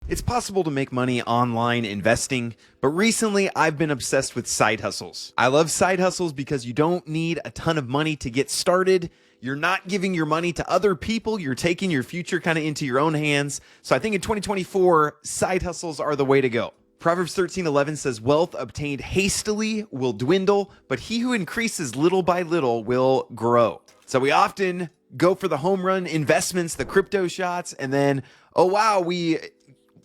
It's possible to make money online investing, but recently I've been obsessed with side hustles. I love side hustles because you don't need a ton of money to get started. You're not giving your money to other people. You're taking your future kind of into your own hands. So I think in 2024, side hustles are the way to go. Proverbs 13:11 says, "Wealth obtained hastily will dwindle, but he who increases little by little will grow." So we often go for the home run investments, the crypto shots, and then, oh wow, we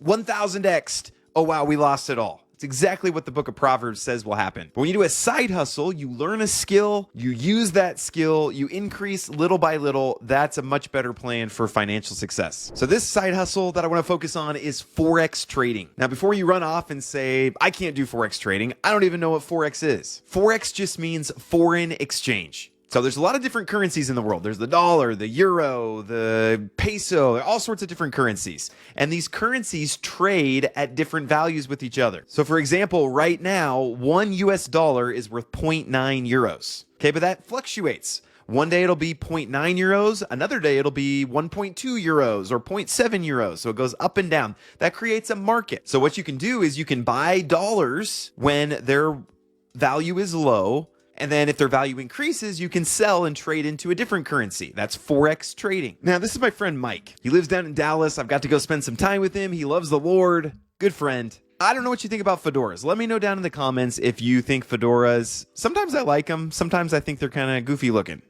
1000x'd. Oh wow, we lost it all. It's exactly what the book of Proverbs says will happen. But when you do a side hustle, you learn a skill, you use that skill, you increase little by little. That's a much better plan for financial success. So this side hustle that I want to focus on is Forex trading. Now, before you run off and say, I can't do Forex trading, I don't even know what Forex is. Forex just means foreign exchange. So there's a lot of different currencies in the world. There's the dollar, the euro, the peso, all sorts of different currencies. And these currencies trade at different values with each other. So for example, right now, one US dollar is worth 0.9 euros. Okay, but that fluctuates. One day it'll be 0.9 euros. Another day it'll be 1.2 euros or 0.7 euros. So it goes up and down. That creates a market. So what you can do is you can buy dollars when their value is low. And then if their value increases, you can sell and trade into a different currency. That's Forex trading. Now, this is my friend Mike. He lives down in Dallas. I've got to go spend some time with him. He loves the Lord. Good friend. I don't know what you think about fedoras. Let me know down in the comments if you think fedoras, sometimes I like them. Sometimes I think they're kind of goofy looking.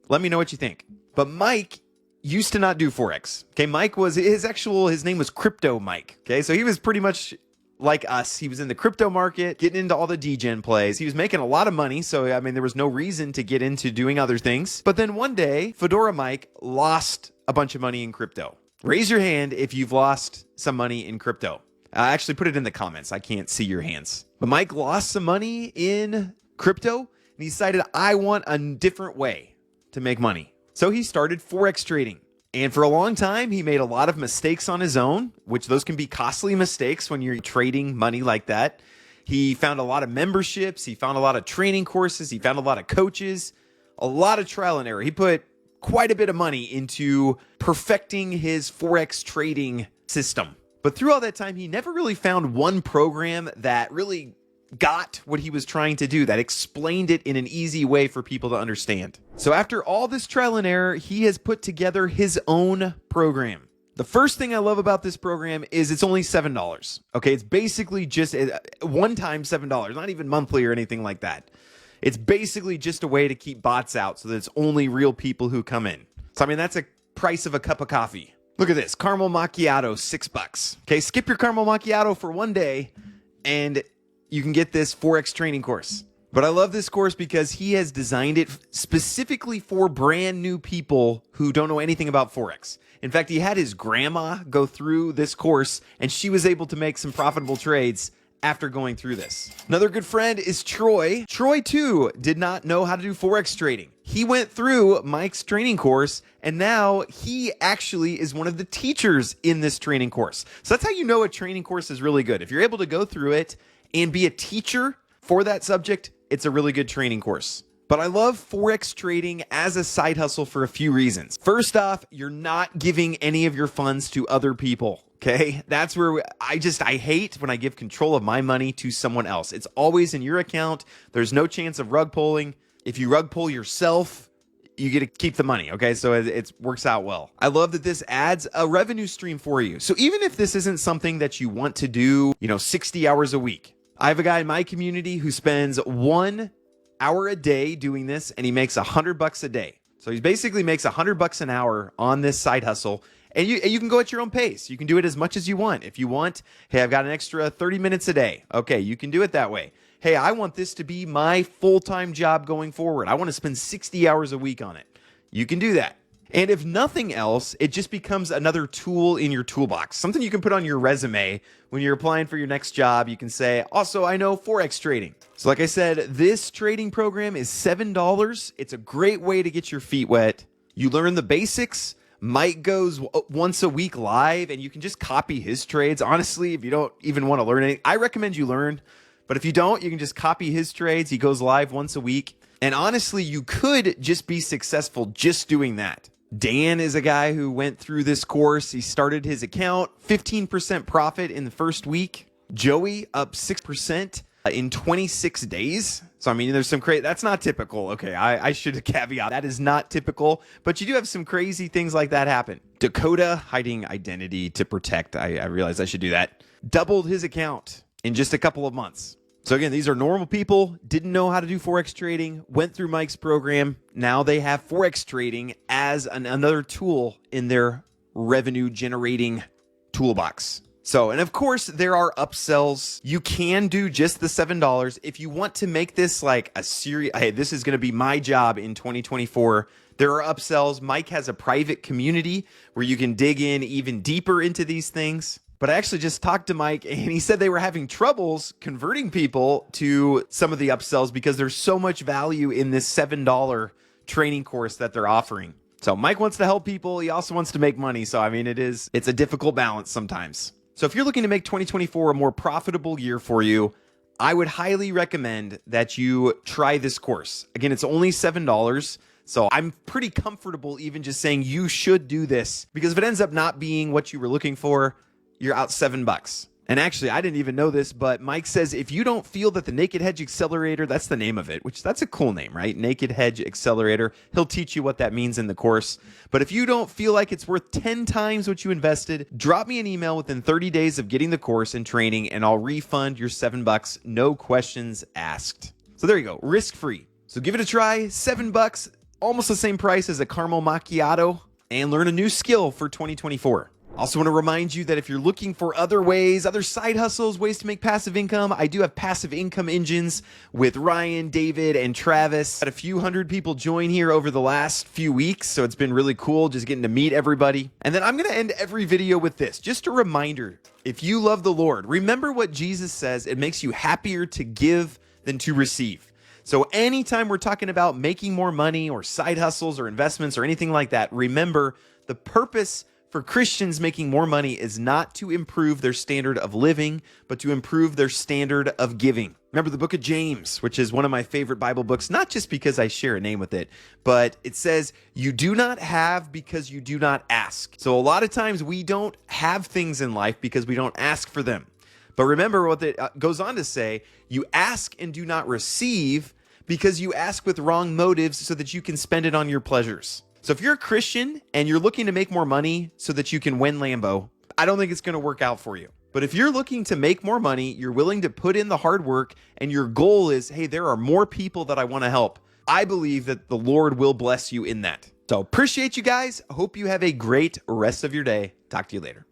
Let me know what you think. But Mike used to not do Forex. Okay, Mike was, his name was Crypto Mike. Okay, so he was pretty much like us. He was in the crypto market, getting into all the degen plays. He was making a lot of money. So, I mean, there was no reason to get into doing other things. But then one day, Fedora Mike lost a bunch of money in crypto. Raise your hand if you've lost some money in crypto. Actually, put it in the comments. I can't see your hands. But Mike lost some money in crypto and he decided, I want a different way to make money. So he started Forex trading. And for a long time, he made a lot of mistakes on his own, which those can be costly mistakes when you're trading money like that. He found a lot of memberships. He found a lot of training courses. He found a lot of coaches, a lot of trial and error. He put quite a bit of money into perfecting his Forex trading system. But through all that time, he never really found one program that really got what he was trying to do, that explained it in an easy way for people to understand. So after all this trial and error, he has put together his own program. The first thing I love about this program is it's only $7. Okay, it's basically just one time $7, not even monthly or anything like that. It's basically just a way to keep bots out so that it's only real people who come in. So I mean, that's a price of a cup of coffee. Look at this, caramel macchiato, $6. Okay, skip your caramel macchiato for one day and you can get this Forex training course. But I love this course because he has designed it specifically for brand new people who don't know anything about Forex. In fact, he had his grandma go through this course and she was able to make some profitable trades after going through this. Another good friend is Troy. Troy too did not know how to do Forex trading. He went through Mike's training course and now he actually is one of the teachers in this training course. So that's how you know a training course is really good. If you're able to go through it and be a teacher for that subject, it's a really good training course. But I love Forex trading as a side hustle for a few reasons. First off, you're not giving any of your funds to other people. Okay, that's where I hate when I give control of my money to someone else. It's always in your account. There's no chance of rug pulling. If you rug pull yourself, you get to keep the money. Okay, so it works out well. I love that this adds a revenue stream for you. So even if this isn't something that you want to do, 60 hours a week, I have a guy in my community who spends 1 hour a day doing this and he makes $100 a day. So he basically makes $100 an hour on this side hustle. And you can go at your own pace. You can do it as much as you want. If you want, hey, I've got an extra 30 minutes a day. Okay, you can do it that way. Hey, I want this to be my full-time job going forward. I want to spend 60 hours a week on it. You can do that. And if nothing else, it just becomes another tool in your toolbox, something you can put on your resume when you're applying for your next job. You can say, also, I know Forex trading. So like I said, this trading program is $7. It's a great way to get your feet wet. You learn the basics. Mike goes once a week live and you can just copy his trades. Honestly, if you don't even want to learn anything, I recommend you learn. But if you don't, you can just copy his trades. He goes live once a week. And honestly, you could just be successful just doing that. Dan is a guy who went through this course. He started his account, 15% profit in the first week. Joey up 6% in 26 days. So, I mean, there's some crazy, that's not typical. Okay, I should caveat, that is not typical, but you do have some crazy things like that happen. Dakota, hiding identity to protect, I realized I should do that, doubled his account in just a couple of months. So again, these are normal people, didn't know how to do Forex trading, went through Mike's program. Now they have Forex trading as another tool in their revenue generating toolbox. So, and of course, there are upsells. You can do just the $7. If you want to make this like a series, hey, this is going to be my job in 2024. There are upsells. Mike has a private community where you can dig in even deeper into these things. But I actually just talked to Mike and he said they were having troubles converting people to some of the upsells because there's so much value in this $7 training course that they're offering. So Mike wants to help people. He also wants to make money. So, I mean, it's a difficult balance sometimes. So if you're looking to make 2024 a more profitable year for you, I would highly recommend that you try this course. Again, it's only $7. So I'm pretty comfortable even just saying you should do this because if it ends up not being what you were looking for, you're out $7. And actually, I didn't even know this, but Mike says if you don't feel that the Naked Hedge Accelerator, that's the name of it, which that's a cool name, right? Naked Hedge Accelerator. He'll teach you what that means in the course. But if you don't feel like it's worth 10 times what you invested, drop me an email within 30 days of getting the course and training, and I'll refund your $7, no questions asked. So there you go, risk-free. So give it a try, $7, almost the same price as a caramel macchiato, and learn a new skill for 2024. Also want to remind you that if you're looking for other ways, other side hustles, ways to make passive income, I do have passive income engines with Ryan, David, and Travis. Had a few hundred people join here over the last few weeks, so it's been really cool just getting to meet everybody. And then I'm going to end every video with this. Just a reminder, if you love the Lord, remember what Jesus says, it makes you happier to give than to receive. So anytime we're talking about making more money or side hustles or investments or anything like that, remember the purpose for Christians making more money is not to improve their standard of living, but to improve their standard of giving. Remember the book of James, which is one of my favorite Bible books, not just because I share a name with it, but it says, you do not have because you do not ask. So a lot of times we don't have things in life because we don't ask for them. But remember what it goes on to say, you ask and do not receive because you ask with wrong motives so that you can spend it on your pleasures. So if you're a Christian and you're looking to make more money so that you can win Lambo, I don't think it's going to work out for you. But if you're looking to make more money, you're willing to put in the hard work, and your goal is, hey, there are more people that I want to help, I believe that the Lord will bless you in that. So appreciate you guys. Hope you have a great rest of your day. Talk to you later.